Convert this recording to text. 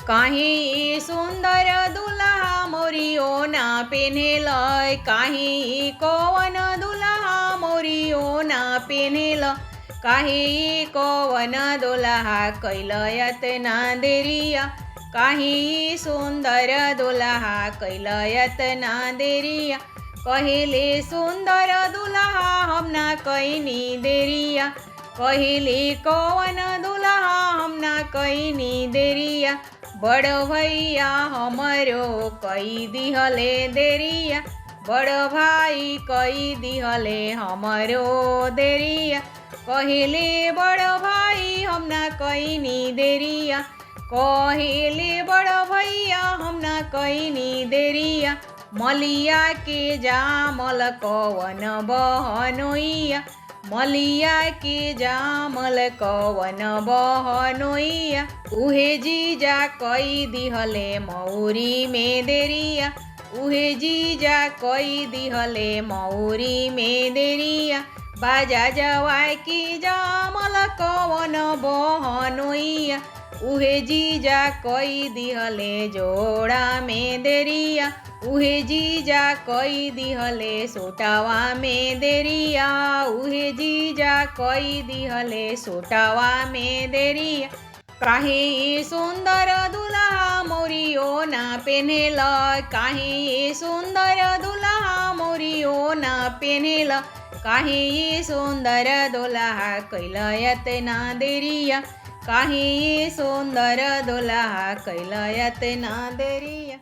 काही सुंदर दुल्हा मोरियो ना पेनेल, काही कोवन दुल्हा मोरियो ना पेनेल, काही कोवन दुल्हा कैलयत ना देरिया, काही सुंदर दुल्हा कैलयत ना देरिया, कहिले सुंदर दुल्हा हमना कैनी देरिया, कहिले कोवन दुल्हा हमना कैनी देरिया, बड़ भैया हमरो कई दिहले देरिया, बड़ भाई कई दिहले हमरो देरिया, कहिले बड़ भाई हमना कैनी देरिया, कहिले बड़ भैया हमना कैनी देरिया, मलिया के जामल कवन बहनोइया, मलिया के जामल कवन बहनोइया, उहे जीजा कई दिहले मौरी में देरिया, उहे जीजा कई दिहले मौरी में देरिया, बाजा जवाय की जामल कवन बहनोइया, उहे जीजा कई दिहले जोड़ा में देरिया, उहे जीजा कई दिहले सोटावा में देरिया, उहे जीजा कई दिहले सोटावा में देरिया, काही सुंदर दुल्हा मोरियो ना पेनेल, काही सुंदर दुल्हा मोरियो ना पेनेल, काही सुंदर दुल्हा कैलयत ना देरिया, काही सुंदर दुल्हा कैलयत ना देरिया।